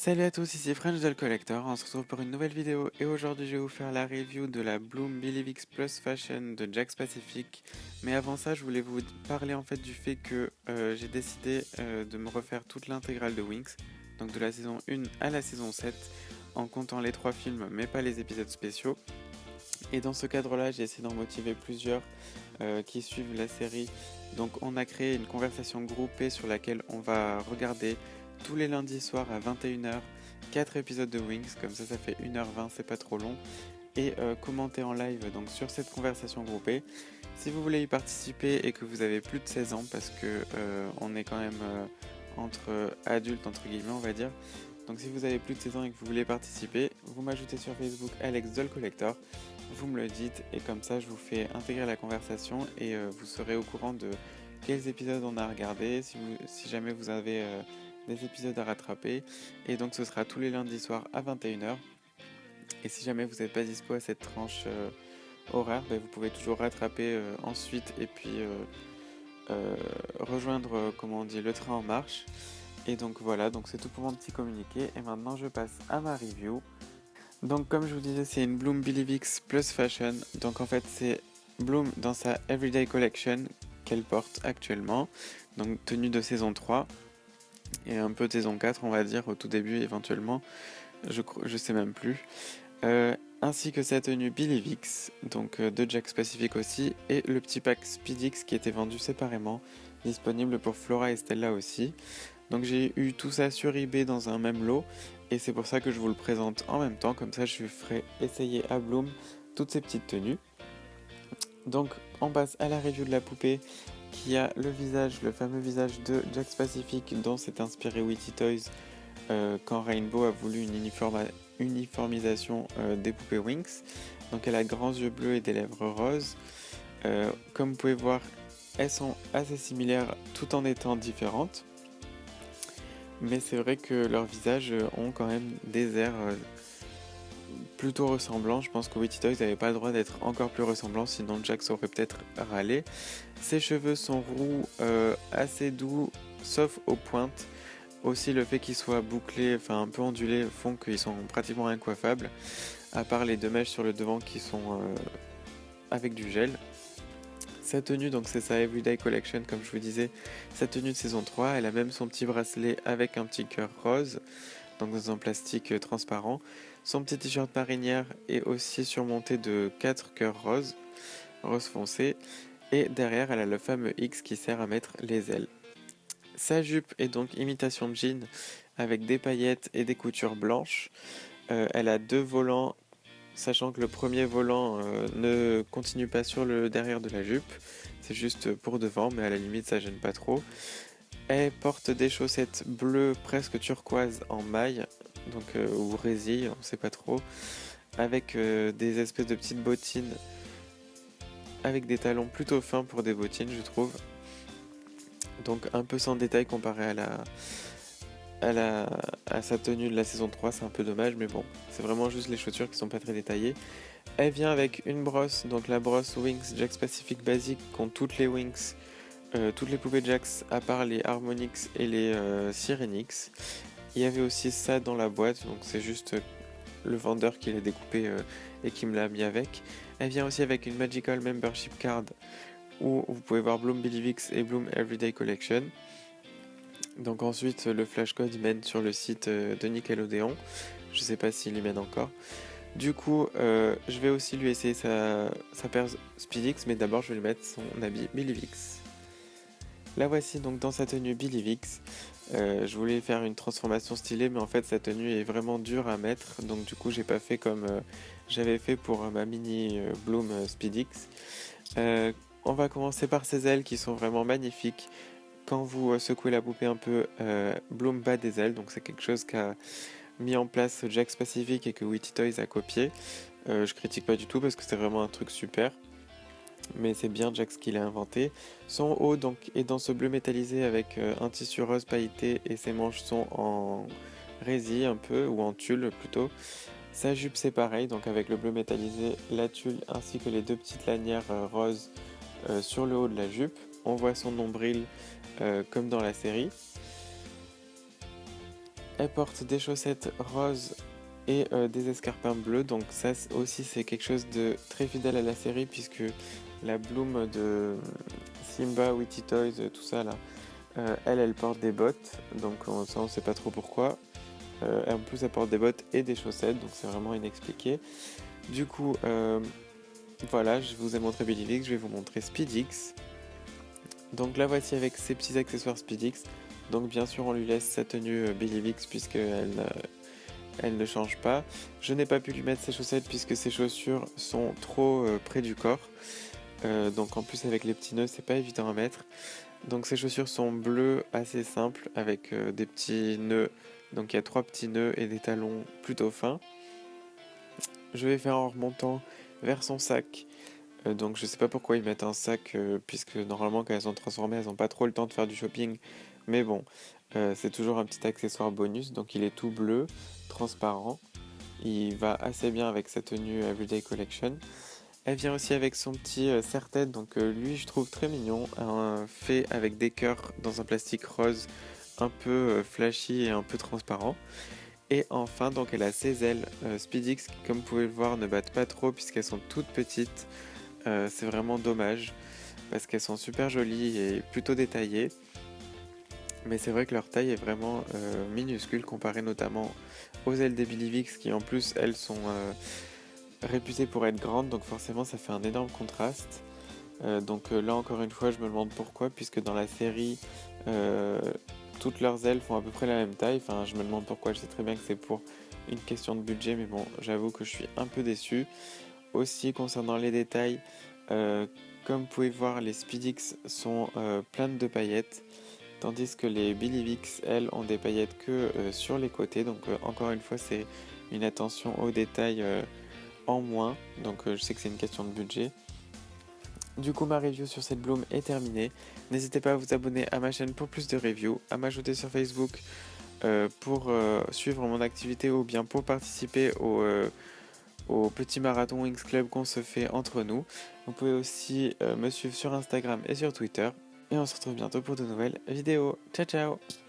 Salut à tous, ici French Doll Collector, on se retrouve pour une nouvelle vidéo et aujourd'hui je vais vous faire la review de la Bloom Believe X Plus Fashion de Jakks Pacific. Mais avant ça je voulais vous parler en fait du fait que j'ai décidé de me refaire toute l'intégrale de Winx, donc de la saison 1 à la saison 7, en comptant les 3 films mais pas les épisodes spéciaux. Et dans ce cadre-là, j'ai essayé d'en motiver plusieurs qui suivent la série. Donc on a créé une conversation groupée sur laquelle on va regarder tous les lundis soirs à 21h 4 épisodes de Winx, comme ça fait 1h20, c'est pas trop long. Et commenter en live donc sur cette conversation groupée. Si vous voulez y participer et que vous avez plus de 16 ans, parce que on est quand même entre adultes entre guillemets on va dire. Donc si vous avez plus de 16 ans et que vous voulez participer, vous m'ajoutez sur Facebook Alex Doll Collector, vous me le dites et comme ça je vous fais intégrer la conversation et vous serez au courant de quels épisodes on a regardé, si jamais vous avez des épisodes à rattraper. Et donc ce sera tous les lundis soirs à 21h. Et si jamais vous n'êtes pas dispo à cette tranche horaire, vous pouvez toujours rattraper ensuite et puis rejoindre comment on dit, le train en marche. Et donc voilà, donc c'est tout pour mon petit communiqué. Et maintenant je passe à ma review. Donc comme je vous disais, c'est une Bloom Believe X Plus Fashion. Donc en fait c'est Bloom dans sa Everyday Collection qu'elle porte actuellement. Donc tenue de saison 3 et un peu de saison 4 on va dire au tout début éventuellement. Je sais même plus. Ainsi que sa tenue Believe X, donc de Jakks Pacific aussi, et le petit pack Speedix qui était vendu séparément, disponible pour Flora et Stella aussi. Donc j'ai eu tout ça sur eBay dans un même lot et c'est pour ça que je vous le présente en même temps, comme ça je ferai essayer à Bloom toutes ces petites tenues. Donc on passe à la review de la poupée qui a le visage, le fameux visage de Jakks Pacific dont s'est inspiré Witty Toys quand Rainbow a voulu une uniformisation des poupées Winx. Donc elle a grands yeux bleus et des lèvres roses. Comme vous pouvez voir, elles sont assez similaires tout en étant différentes. Mais c'est vrai que leurs visages ont quand même des airs plutôt ressemblants. Je pense que Witty Toys n'avait pas le droit d'être encore plus ressemblant, sinon Jakks aurait peut-être râlé. Ses cheveux sont roux, assez doux, sauf aux pointes. Aussi le fait qu'ils soient bouclés, enfin un peu ondulés, font qu'ils sont pratiquement incoiffables. À part les 2 mèches sur le devant qui sont avec du gel. Sa tenue, donc c'est sa Everyday Collection comme je vous disais, sa tenue de saison 3, elle a même son petit bracelet avec un petit cœur rose, donc dans un plastique transparent. Son petit t-shirt marinière est aussi surmonté de 4 cœurs roses, rose foncé, et derrière elle a le fameux X qui sert à mettre les ailes. Sa jupe est donc imitation jean avec des paillettes et des coutures blanches. Elle a 2 volants, sachant que le premier volant ne continue pas sur le derrière de la jupe, c'est juste pour devant, mais à la limite ça gêne pas trop. Elle porte des chaussettes bleues presque turquoise en maille, donc ou résille, on sait pas trop, avec des espèces de petites bottines avec des talons plutôt fins pour des bottines, je trouve. Donc un peu sans détail comparé à sa tenue de la saison 3, c'est un peu dommage, mais bon, c'est vraiment juste les chaussures qui sont pas très détaillées. Elle vient avec une brosse, donc la brosse Winx Jakks Pacific Basic qu'ont toutes les Winx, toutes les poupées Jakks à part les Harmonix et les Sirenix. Il y avait aussi ça dans la boîte, donc c'est juste le vendeur qui l'a découpé et qui me l'a mis avec. Elle vient aussi avec une Magical Membership Card où vous pouvez voir Bloom Believe X et Bloom Everyday Collection. Donc ensuite le flashcode il mène sur le site de Nickelodeon, je sais pas s'il y mène encore. Du coup je vais aussi lui essayer sa paire Speedix, mais d'abord je vais lui mettre son habit Believe X. La voici donc dans sa tenue Believe X. Je voulais faire une transformation stylée, mais en fait sa tenue est vraiment dure à mettre, donc du coup j'ai pas fait comme j'avais fait pour ma mini Bloom Speedix. On va commencer par ses ailes qui sont vraiment magnifiques. Quand vous secouez la poupée un peu, Bloom bat des ailes, donc c'est quelque chose qu'a mis en place Jakks Pacific et que Witty Toys a copié. Je critique pas du tout parce que c'est vraiment un truc super, mais c'est bien Jakks qui l'a inventé. Son haut donc est dans ce bleu métallisé avec un tissu rose pailleté et ses manches sont en résille un peu, ou en tulle plutôt. Sa jupe c'est pareil, donc avec le bleu métallisé, la tulle ainsi que les 2 petites lanières roses sur le haut de la jupe. On voit son nombril comme dans la série. Elle porte des chaussettes roses et des escarpins bleus, donc ça aussi c'est quelque chose de très fidèle à la série puisque la Bloom de Simba, Witty Toys, tout ça là, elle porte des bottes, donc ça on sait pas trop pourquoi. En plus elle porte des bottes et des chaussettes, donc c'est vraiment inexpliqué. Du coup, voilà, je vous ai montré Billivix, je vais vous montrer Speedix. Donc la voici avec ses petits accessoires Speedix. Donc bien sûr on lui laisse sa tenue Billivix puisqu'elle elle ne change pas. Je n'ai pas pu lui mettre ses chaussettes puisque ses chaussures sont trop près du corps. Donc en plus avec les petits nœuds c'est pas évident à mettre. Donc ces chaussures sont bleues assez simples avec des petits nœuds. Donc il y a 3 petits nœuds et des talons plutôt fins. Je vais faire en remontant vers son sac. Donc je sais pas pourquoi ils mettent un sac puisque normalement quand elles sont transformées elles n'ont pas trop le temps de faire du shopping. Mais bon, c'est toujours un petit accessoire bonus. Donc il est tout bleu, transparent. Il va assez bien avec sa tenue Everyday Collection. Elle vient aussi avec son petit serre-tête, donc lui je trouve très mignon, fait avec des cœurs dans un plastique rose un peu flashy et un peu transparent. Et enfin donc elle a ses ailes Speedix qui comme vous pouvez le voir ne battent pas trop puisqu'elles sont toutes petites. C'est vraiment dommage parce qu'elles sont super jolies et plutôt détaillées. Mais c'est vrai que leur taille est vraiment minuscule comparée notamment aux ailes des Billivix qui en plus elles sont réputées pour être grandes, donc forcément ça fait un énorme contraste. Donc là encore une fois je me demande pourquoi, puisque dans la série toutes leurs ailes font à peu près la même taille. Enfin je me demande pourquoi, je sais très bien que c'est pour une question de budget, mais bon j'avoue que je suis un peu déçu. Aussi concernant les détails, comme vous pouvez voir les Speedix sont pleines de paillettes. Tandis que les Billivix, elles, ont des paillettes que sur les côtés. Donc encore une fois, c'est une attention aux détails en moins. Donc je sais que c'est une question de budget. Du coup, ma review sur cette Bloom est terminée. N'hésitez pas à vous abonner à ma chaîne pour plus de reviews, à m'ajouter sur Facebook pour suivre mon activité ou bien pour participer au petit marathon Wings Club qu'on se fait entre nous. Vous pouvez aussi me suivre sur Instagram et sur Twitter. Et on se retrouve bientôt pour de nouvelles vidéos. Ciao ciao!